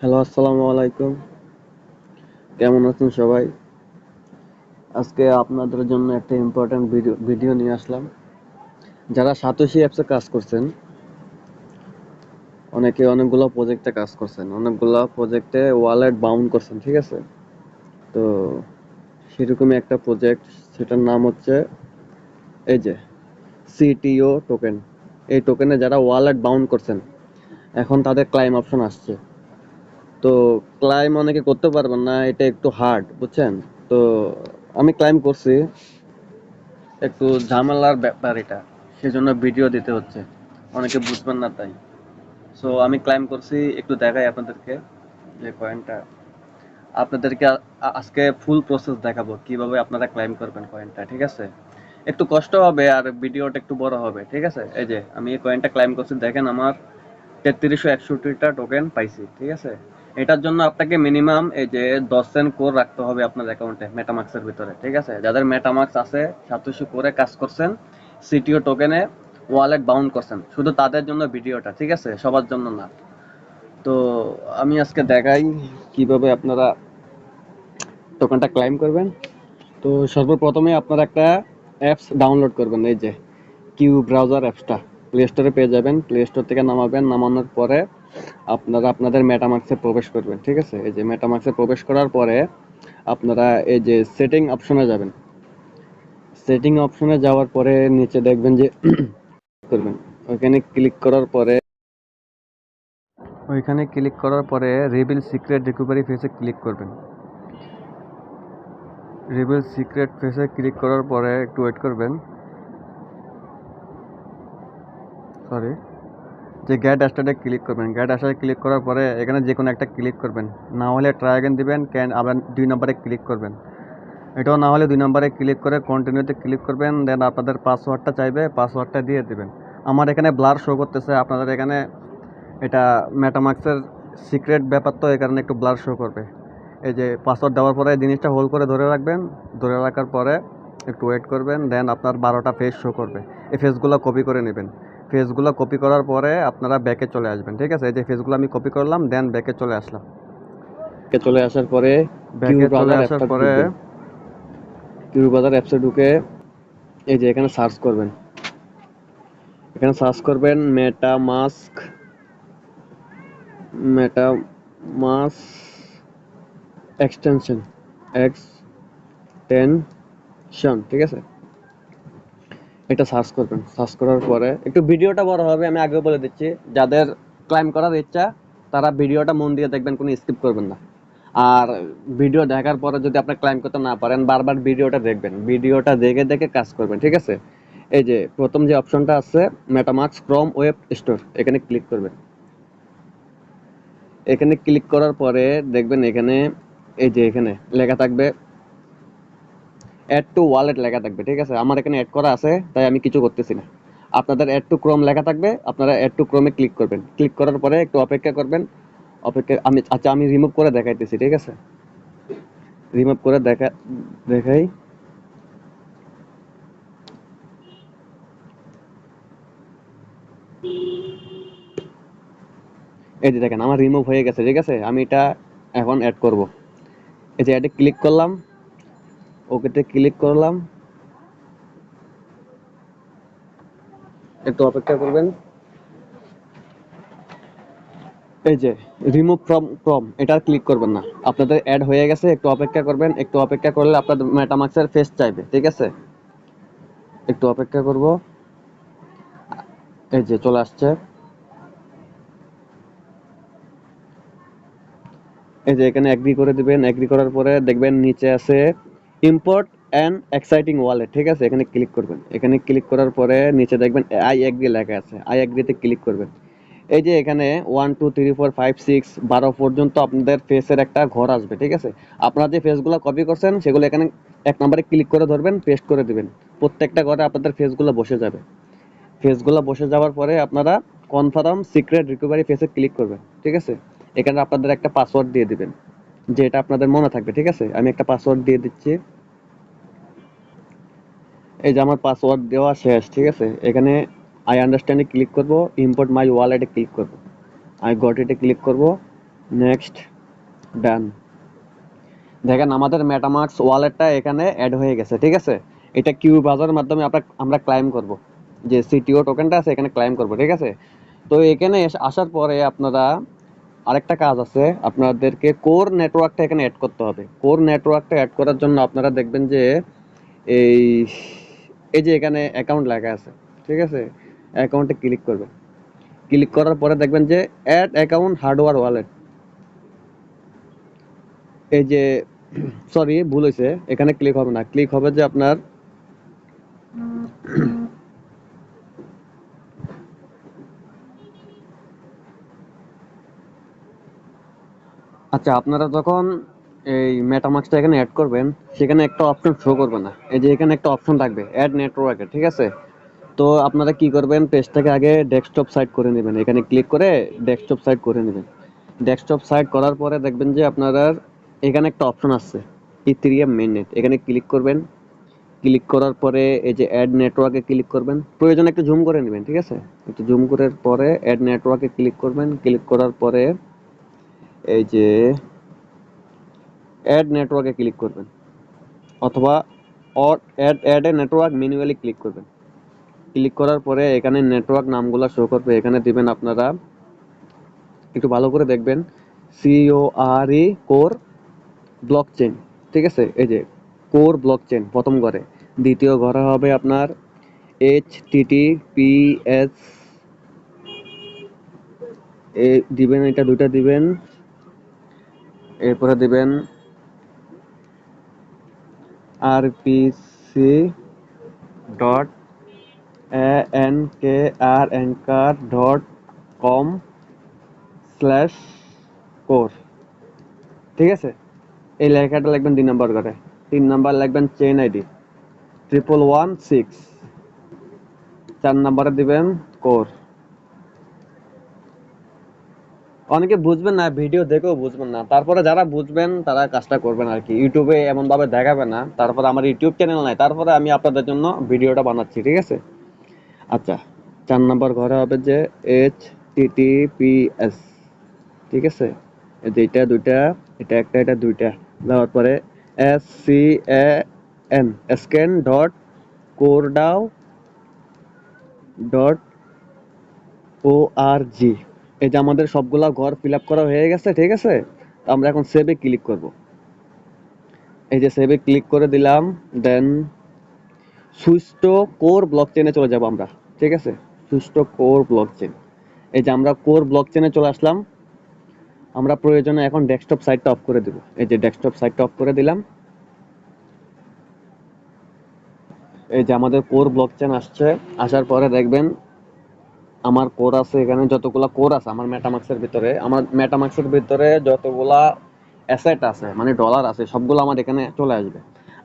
Hello, আসসালামু আলাইকুম। কেমন আছেন সবাই? আজকে আপনাদের জন্য একটা ইম্পর্টেন্ট ভিডিও নিয়ে আসলাম। যারা সাতোশি অ্যাপসে কাজ করছেন, অনেকে অনেকগুলো প্রজেক্টে কাজ করছেন, অনেকগুলো প্রজেক্টে ওয়ালেট বাউন্ড করছেন, ঠিক আছে? তো সেরকমই একটা প্রজেক্ট, সেটার নাম হচ্ছে এই যে সিটিও টোকেন। এই টোকেনে যারা ওয়ালেট বাউন্ড করছেন, এখন তাদের ক্লাইম অপশন আসছে। তো ক্লাইম অনেকে করতে পারবেন না, এটা একটু হার্ড, বুঝছেন? তো আমি ক্লাইম করছি, একটু ঝামেলার ব্যাপার এটা, সেজন্য ভিডিও দিতে হচ্ছে, অনেকে বুঝবেন না তাই। সো আমি ক্লাইম করছি, একটু দেখাই আপনাদেরকে যে কয়েনটা আপনাদেরকে আজকে ফুল প্রসেস দেখাবো কিভাবে আপনারা ক্লাইম করবেন কয়েনটা, ঠিক আছে? একটু কষ্ট হবে আর ভিডিওটা একটু বড় হবে, ঠিক আছে? এই যে আমি এই কয়েনটা ক্লাইম করছি, দেখেন আমার 3361টা টোকেন পাইছি, ঠিক আছে? এটার জন্য আপনাকে মিনিমাম এই যে 10 সেন্ট কোর রাখতে হবে আপনার অ্যাকাউন্টে মেটামাক্সের ভিতরে, ঠিক আছে? যাদের মেটামাক্স আছে, সাতোশি করে কাজ করছেন, সিটিও টোকেনে ওয়ালেট বাউন্ড করছেন, শুধু তাদের জন্য ভিডিওটা, ঠিক আছে? সবার জন্য না। তো আমি আজকে দেখাই কিভাবে আপনারা টোকেনটা ক্লাইম করবেন। তো সর্বপ্রথমে আপনারা একটা অ্যাপস ডাউনলোড করবেন, এই যে কিউ ব্রাউজার অ্যাপসটা প্লে স্টোরে পেয়ে যাবেন। প্লে স্টোর থেকে নামাবেন, নামানোর পরে আপনারা আপনাদের মেটামাক্সে প্রবেশ করবেন, ঠিক আছে? এই যে মেটামাক্সে প্রবেশ করার পরে আপনারা এই যে সেটিং অপশনে যাবেন। সেটিং অপশনে যাওয়ার পরে নিচে দেখবেন যে করবেন, ওইখানে ক্লিক করার পরে রিভিল সিক্রেট রিকভারি ফেসে ক্লিক করবেন। রিভিল সিক্রেট ফেসে ক্লিক করার পরে একটু ওয়েট করবেন, সরি, যে গেট স্টার্টে ক্লিক করবেন। গেট স্টার্টে ক্লিক করার পরে এখানে যে কোনো একটা ক্লিক করবেন, না হলে ট্রাই অ্যাগেন দিবেন, ক্যান আবার 2 নম্বরে ক্লিক করবেন। এটাও না হলে 2 নম্বরে ক্লিক করে কন্টিনিউতে ক্লিক করবেন, দেন আপনাদের পাসওয়ার্ডটা চাইবে, পাসওয়ার্ডটা দিয়ে দিবেন। আমার এখানে ব্লার শো করতেছে, আপনাদের এখানে এটা মেটামাক্সের সিক্রেট ব্যাপার, তো এই কারণে একটু ব্লার শো করবে। এই যে পাসওয়ার্ড দেওয়ার পরে জিনিসটা হোল্ড করে ধরে রাখবেন, ধরে রাখার পরে একটু ওয়েট করবেন, দেন আপনার 12টা ফেস শো করবে। এই ফেসগুলো কপি করে নেবেন। ফেসগুলো কপি করার পরে আপনারা ব্যাকে চলে আসবেন, ঠিক আছে? এই যে ফেসগুলো আমি কপি করলাম, দেন ব্যাকে চলে আসলাম। ব্যাকে চলে আসার পরে কিউ ব্রাউজার অ্যাপসে ঢুকে এই যে এখানে সার্চ করবেন। এখানে সার্চ করবেন মেটামাস্ক এক্সটেনশন, ঠিক আছে? এটা সার্চ করবেন। সার্চ করার পরে একটু ভিডিওটা বড় হবে, আমি আগেও বলে দিচ্ছি, যাদের ক্লাইম করার ইচ্ছা তারা ভিডিওটা মন দিয়ে দেখবেন, কোনো স্কিপ করবেন না। আর ভিডিও দেখার পরে যদি আপনি ক্লাইম করতে না পারেন, বারবার ভিডিওটা দেখবেন, ভিডিওটা দেখে দেখে কাজ করবেন, ঠিক আছে? এই যে প্রথম যে অপশনটা আছে মেটামাস্ক ক্রোম ওয়েব স্টোর, এখানে ক্লিক করবেন। এখানে ক্লিক করার পরে দেখবেন এখানে এই যে এখানে লেখা থাকবে অ্যাড টু ওয়ালেট লেখা থাকবে, ঠিক আছে? আমার এখানে অ্যাড করা আছে তাই আমি কিছু করতেছি না। আপনাদের অ্যাড টু ক্রোম লেখা থাকবে, আপনারা অ্যাড টু ক্রোমে ক্লিক করবেন। ক্লিক করার পরে একটু অপেক্ষা করবেন। আমি রিমুভ করে দেখাইতেছি, ঠিক আছে? রিমুভ করে দেখাই। এই যে দেখেন আমার রিমুভ হয়ে গেছে, ঠিক আছে? আমি এটা এখন অ্যাড করব। এই যে অ্যাডে ক্লিক করলাম, ওকেতে ক্লিক করলাম, একটু অপেক্ষা করবেন। এই যে রিমুভ ফ্রম ক্রোম, এটা ক্লিক করবেন না, আপনাদের অ্যাড হয়ে গেছে, একটু অপেক্ষা করবেন। একটু অপেক্ষা করলে আপনাদের মেটামাক্সের ফেস চাইবে, ঠিক আছে? একটু অপেক্ষা করব। এই যে চলে আসছে। এই যে এখানে এগ্রি করে দিবেন। এগ্রি করার পরে দেখবেন নিচে আছে ইম্পোর্ট অ্যান্ড এক্সাইটিং ওয়ালেট, ঠিক আছে? এখানে ক্লিক করবেন। এখানে ক্লিক করার পরে নিচে দেখবেন আই এগ্রি লেখা আছে, আই এগ্রিতে ক্লিক করবেন। এই যে এখানে 1 2 3 4 5 6 12 পর্যন্ত আপনাদের ফেসের একটা ঘর আসবে, ঠিক আছে? আপনারা যে ফেসগুলো কপি করছেন সেগুলো এখানে এক নম্বরে ক্লিক করে ধরবেন, পেস্ট করে দিবেন। প্রত্যেকটা ঘরে আপনাদের ফেসগুলো বসে যাবে। ফেসগুলো বসে যাওয়ার পরে আপনারা কনফার্ম সিক্রেট রিকভারি ফেসে ক্লিক করবেন, ঠিক আছে? এখানে আপনাদের একটা পাসওয়ার্ড দিয়ে দিবেন, যে এটা আপনাদের মনে থাকবে, ঠিক আছে? আমি একটা পাসওয়ার্ড দিয়ে দিচ্ছি। এই যে আমার পাসওয়ার্ড দেওয়া শেষ, ঠিক আছে? এখানে আই আন্ডারস্ট্যান্ডে ক্লিক করব, ইম্পোর্ট মাই ওয়ালেটে ক্লিক করব, আই গট ইটে ক্লিক করব। নেক্সট, ডান। দেখেন আমাদের মেটামাস্ক ওয়ালেটটা এখানে অ্যাড হয়ে গেছে, ঠিক আছে। এটা কিউ বাজারের মাধ্যমে আমরা ক্লাইম করব, যে সিটিও টোকেনটা আছে এখানে ক্লাইম করব, ঠিক আছে। তো এখানে আসার পরে আপনারা আরেকটা কাজ আছে, আপনাদেরকে কোর নেটওয়ার্কটা এখানে অ্যাড করতে হবে। কোর নেটওয়ার্কটা অ্যাড করার জন্য আপনারা দেখবেন যে এই এই যে এখানে অ্যাকাউন্ট লেখা আছে, ঠিক আছে। অ্যাকাউন্টে ক্লিক করবেন, ক্লিক করার পরে দেখবেন যে অ্যাড অ্যাকাউন্ট হার্ডওয়্যার ওয়ালেট। এই যে সরি ভুল হয়েছে, এখানে ক্লিক হবে না, ক্লিক হবে যে আপনার আচ্ছা, আপনারা যখন এই মেটামাস্কটা এখানে অ্যাড করবেন, সেখানে একটা অপশন শো করবে না। এই যে এখানে একটা অপশন থাকবে অ্যাড নেটওয়ার্কে, ঠিক আছে। তো আপনারা কি করবেন, পেজটাকে আগে ডেস্কটপ সাইড করে নেবেন, এখানে ক্লিক করে ডেস্কটপ সাইড করে নেবেন। ডেস্কটপ সাইড করার পরে দেখবেন যে আপনারা এখানে একটা অপশন আছে ইথেরিয়াম মেইননেট, এখানে ক্লিক করবেন। ক্লিক করার পরে এই যে অ্যাড নেটওয়ার্কে ক্লিক করবেন, প্রয়োজন একটু জুম করে নেবেন, ঠিক আছে। একটু জুম করার পরে অ্যাড নেটওয়ার্কে ক্লিক করবেন, ক্লিক করার পরে এই যে অ্যাড নেটওয়ার্কে ক্লিক করবেন, অথবা add a network manually click করবেন। ক্লিক করার পরে এখানে নেটওয়ার্ক নামগুলো শো করবে, এখানে দিবেন আপনারা, একটু ভালো করে দেখবেন, সিওআরই কোর ব্লকচেন, ঠিক আছে। এই যে কোর ব্লকচেন প্রথম ঘরে, দ্বিতীয় ঘরে হবে আপনার HTTPS, দিবেন, এটা দুইটা দিবেন। এরপরে দিবেন RPC dot anchor dot com slash core, ঠিক আছে। এই লেখাটা লিখবেন 2 নম্বর ঘরে, 3 নম্বর লিখবেন চেইন আইডি 1116, 4 নম্বরে দিবেন কোর। অনেকে বুঝবেন না, ভিডিও দেখেও বুঝবেন না, তারপরে যারা বুঝবেন তারা কাজটা করবেন আর কি। ইউটিউবে এমন ভাবে দেখাবে না, তারপরে আমার ইউটিউব চ্যানেল নাই, তারপরে আমি আপনাদের জন্য ভিডিওটা বানাচ্ছি, ঠিক আছে। আচ্ছা, 4 নম্বর ঘরে হবে যে HTTPS, ঠিক আছে। এই যে এটা দুইটা, এটা একটা, এটা দুইটা দেওয়ার পরে SCAN স্ক্যান ডট কোরডাও ডট org। এই যে আমাদের সবগুলা ঘর ফিল আপ করা হয়ে গেছে, ঠিক আছে। তো আমরা এখন সেভে ক্লিক করব। এই যে সেভে ক্লিক করে দিলাম, দেন সুইচ টু কোর ব্লকচেনে চলে যাব আমরা, ঠিক আছে। সুইচ টু কোর ব্লকচেন, এই যে আমরা কোর ব্লকচেনে চলে আসলাম। আমরা প্রয়োজনে এখন ডেস্কটপ সাইটটা অফ করে দেব। এই যে ডেস্কটপ সাইটটা অফ করে দিলাম। এই যে আমাদের কোর ব্লকচেন আসছে, আসার পরে দেখবেন আমার কোর আছে এখানে, যতগুলা কোর আছে আমার মেটামাস্কের ভিতরে যতগুলা অ্যাসেট আছে মানে ডলার আছে, সবগুলো আমার এখানে চলে আসবে।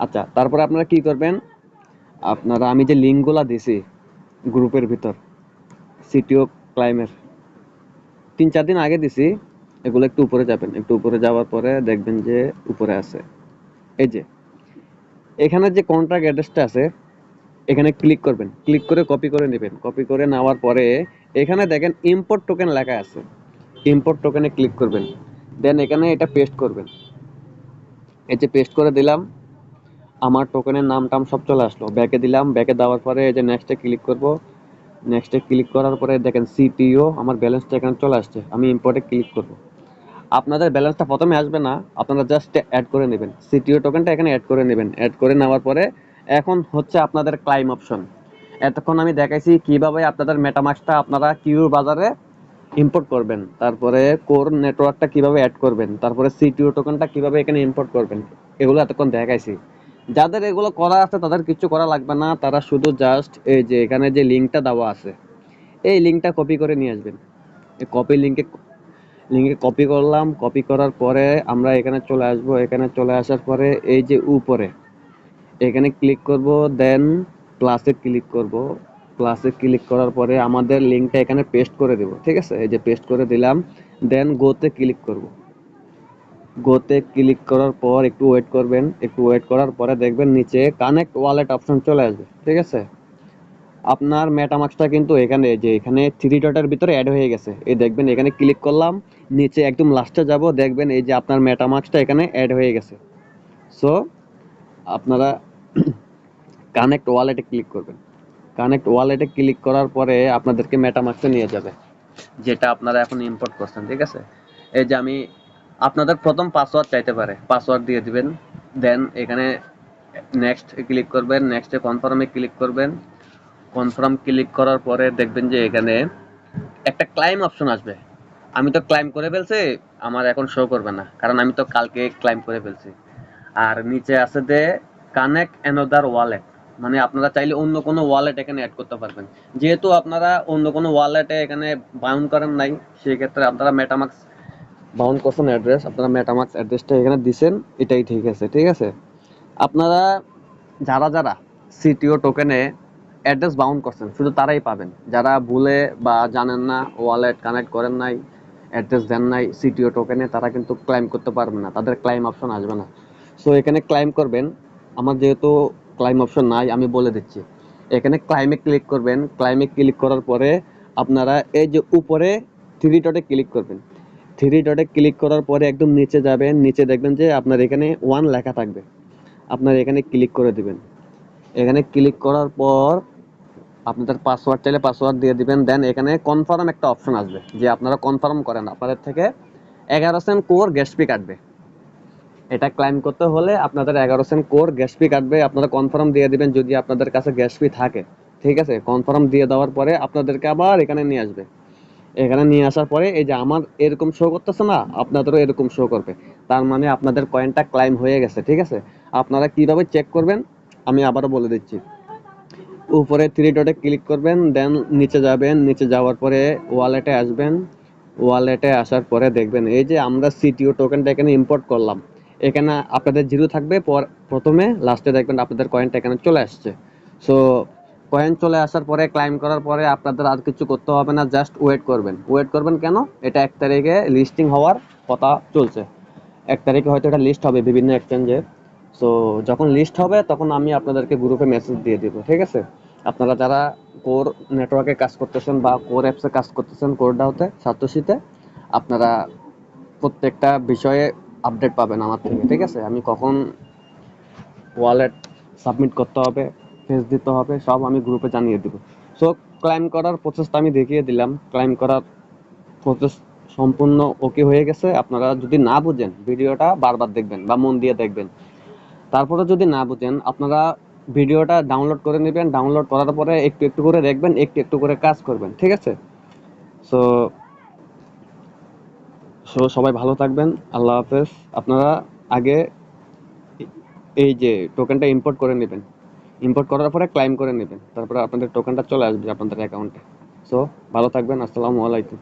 আচ্ছা, তারপরে আপনারা কি করবেন, আপনারা আমি যে লিঙ্কগুলা দিছি গ্রুপের ভিতর, সিটিও ক্লাইমের 3-4 দিন আগে দিছি, এগুলো একটু উপরে যাবেন, একটু উপরে যাওয়ার পরে দেখবেন যে উপরে আছে এই যে এখানে যে কন্ট্রাক্ট অ্যাড্রেসটা আছে, এখানে ক্লিক করবেন, ক্লিক করে কপি করে নেবেন। কপি করে নেওয়ার পরে এখানে দেখেন ইম্পোর্ট টোকেন লেখা আছে, ইম্পোর্ট টোকেনে ক্লিক করবেন, দেন এখানে এটা পেস্ট করবেন। এই যে পেস্ট করে দিলাম, আমার টোকেনের নাম টাম সব চলে আসলো। ব্যাকে দিলাম, ব্যাকে দেওয়ার পরে এই যে নেক্সটে ক্লিক করব। নেক্সটে ক্লিক করার পরে দেখেন সিটিও আমার ব্যালেন্সটা এখানে চলে আসছে, আমি ইম্পোর্টে ক্লিক করব। আপনাদের ব্যালেন্সটা প্রথমে আসবে না, আপনারা জাস্ট অ্যাড করে নেবেন, সিটিও টোকেনটা এখানে অ্যাড করে নেবেন। অ্যাড করে নেওয়ার পরে এখন হচ্ছে আপনাদের ক্লাইম অপশন। এতক্ষণ আমি দেখাইছি কিভাবে আপনাদের মেটামাস্কটা আপনারা কিউ বাজারে ইম্পোর্ট করবেন, তারপরে কোর নেটওয়ার্কটা কিভাবে অ্যাড করবেন, তারপরে সিটিও টোকেনটা কিভাবে এখানে ইম্পোর্ট করবেন, এগুলো এতক্ষণ দেখাইছি। যাদের এগুলো করা আছে তাদের কিছু করা লাগবে না, তারা শুধু জাস্ট এই যে এখানে যে লিঙ্কটা দেওয়া আছে, এই লিঙ্কটা কপি করে নিয়ে আসবেন। এই লিঙ্কে কপি করলাম, কপি করার পরে আমরা এখানে চলে আসব। এখানে চলে আসার পরে এই যে উপরে এখানে ক্লিক করব, দেন প্লাসে ক্লিক করব। প্লাসে ক্লিক করার পরে আমাদের লিঙ্কটা এখানে পেস্ট করে দেব, ঠিক আছে। এই যে পেস্ট করে দিলাম, দেন গোতে ক্লিক করব। গোতে ক্লিক করার পর একটু ওয়েট করবেন, একটু ওয়েট করার পরে দেখবেন নিচে কানেক্ট ওয়ালেট অপশন চলে আসবে, ঠিক আছে। আপনার মেটামাস্কটা কিন্তু এখানে যে এখানে থ্রি ডটের ভিতরে অ্যাড হয়ে গেছে, এই দেখবেন এখানে ক্লিক করলাম, নিচে একদম লাস্টে যাব, দেখবেন এই যে আপনার মেটামাস্কটা এখানে অ্যাড হয়ে গেছে। সো আপনারা কানেক্ট ওয়ালেটে ক্লিক করবেন। কানেক্ট ওয়ালেটে ক্লিক করার পরে আপনাদেরকে মেটামাস্কে নিয়ে যাবে, যেটা আপনারা এখন ইম্পোর্ট করছেন, ঠিক আছে। এই যে আমি আপনাদের প্রথম পাসওয়ার্ড চাইতে পারে, পাসওয়ার্ড দিয়ে দিবেন, দেন এখানে নেক্সট ক্লিক করবেন, নেক্সটে কনফার্মে ক্লিক করবেন। কনফার্ম ক্লিক করার পরে দেখবেন যে এখানে একটা ক্লাইম অপশন আসবে। আমি তো ক্লাইম করে ফেলছি, আমার এখন শো করবে না, কারণ আমি তো কালকে ক্লাইম করে ফেলছি। আর নিচে আছে যে কানেক্ট অ্যানাদার ওয়ালেট, মানে আপনারা চাইলে অন্য কোনো ওয়ালেট এখানে অ্যাড করতে পারবেন। যেহেতু আপনারা অন্য কোনো ওয়ালেটে এখানে বাউন্ড করেন নাই, সেই ক্ষেত্রে আপনারা মেটামাস্ক বাউন্ড করছেন অ্যাড্রেস, আপনারা মেটামাস্ক অ্যাড্রেসটা এখানে দিছেন, এটাই ঠিক আছে, ঠিক আছে। আপনারা যারা যারা সিটিও টোকেনে অ্যাড্রেস বাউন্ড করছেন শুধু তারাই পাবেন, যারা ভুলে বা জানেন না, ওয়ালেট কানেক্ট করেন নাই, অ্যাড্রেস দেন নাই সিটিও টোকেনে, তারা কিন্তু ক্লাইম করতে পারবেন না, তাদের ক্লাইম অপশন আসবে না। সো এখানে ক্লাইম করবেন। আমার যেহেতু ক্লাইম অপশন নাই, আমি বলে দিচ্ছি। এখানে ক্লাইমে ক্লিক করবেন। ক্লাইমে ক্লিক করার পরে আপনারা এই যে উপরে থ্রি ডটে ক্লিক করবেন। থ্রি ডটে ক্লিক করার পরে একদম নিচে যাবেন, নিচে দেখবেন যে আপনার এখানে ওয়ান লেখা থাকবে, আপনার এখানে ক্লিক করে দিবেন। এখানে ক্লিক করার পর আপনাদের পাসওয়ার্ড চাইলে পাসওয়ার্ড দিয়ে দিবেন, দেন এখানে কনফার্ম একটা অপশন আসবে, যে আপনারা কনফার্ম করেন আপনাদের থেকে 11 সেন্ট কোর গ্যাস ফি কাটবে। এটা ক্লাইম করতে হলে আপনাদের 11 সেন্ট কোর গ্যাস ফি কাটবে, আপনারা কনফার্ম দিয়ে দিবেন যদি আপনাদের কাছে গ্যাস ফি থাকে, ঠিক আছে। কনফার্ম দিয়ে দেওয়ার পরে আপনাদেরকে আবার এখানে নিয়ে আসবে। এখানে নিয়ে আসার পরে এই যে আমার এরকম শো করতেছে না, আপনাদেরও এরকম শো করবে, তার মানে আপনাদের কয়েনটা ক্লাইম হয়ে গেছে, ঠিক আছে। আপনারা কিভাবে চেক করবেন আমি আবারও বলে দিচ্ছি। উপরে থ্রি ডটে ক্লিক করবেন, দেন নিচে যাবেন, নিচে যাওয়ার পরে ওয়ালেটে আসবেন। ওয়ালেটে আসার পরে দেখবেন এই যে আমরা সিটিও টোকেনটা এখানে ইম্পোর্ট করলাম, এখানে আপনাদের জিরো থাকবে প্রথমে, লাস্টে দেখবেন আপনাদের কয়েনটা এখানে চলে আসছে। সো কয়েন চলে আসার পরে ক্লাইম করার পরে আপনাদের আর কিছু করতে হবে না, জাস্ট ওয়েট করবেন। ওয়েট করবেন কেন? এটা 1 তারিখে লিস্টিং হওয়ার কথা চলছে, 1 তারিখে হয়তো এটা লিস্ট হবে বিভিন্ন এক্সচেঞ্জে। সো যখন লিস্ট হবে তখন আমি আপনাদেরকে গ্রুপে মেসেজ দিয়ে দিব, ঠিক আছে। আপনারা যারা কোর নেটওয়ার্কে কাজ করতেছেন বা কোর অ্যাপসে কাজ করতেছেন, কোর ডাউতে সাতোশিতে, আপনারা প্রত্যেকটা বিষয়ে আপডেট পাবেন আমার থেকে, ঠিক আছে। আমি কখন ওয়ালেট সাবমিট করতে হবে, ফেস দিতে হবে, সব আমি গ্রুপে জানিয়ে দিব। সো ক্লাইম করার প্রসেসটা আমি দেখিয়ে দিলাম। ক্লাইম করার প্রসেস সম্পূর্ণ ওকে হয়ে গেছে। আপনারা যদি না বুঝেন ভিডিওটা বারবার দেখবেন বা মন দিয়ে দেখবেন। তারপরে যদি না বুঝেন আপনারা ভিডিওটা ডাউনলোড করে নেবেন, ডাউনলোড করার পরে একটু একটু করে দেখবেন, একটু একটু করে কাজ করবেন, ঠিক আছে। সো সবাই ভালো থাকবেন, আল্লাহ হাফেজ। আপনারা আগে এই যে টোকেনটা ইম্পোর্ট করে নেবেন, ইম্পোর্ট করার পরে ক্লাইম করে নেবেন, তারপরে আপনাদের টোকেনটা চলে আসবে আপনাদের অ্যাকাউন্টে। সো ভালো থাকবেন, আসসালামু আলাইকুম।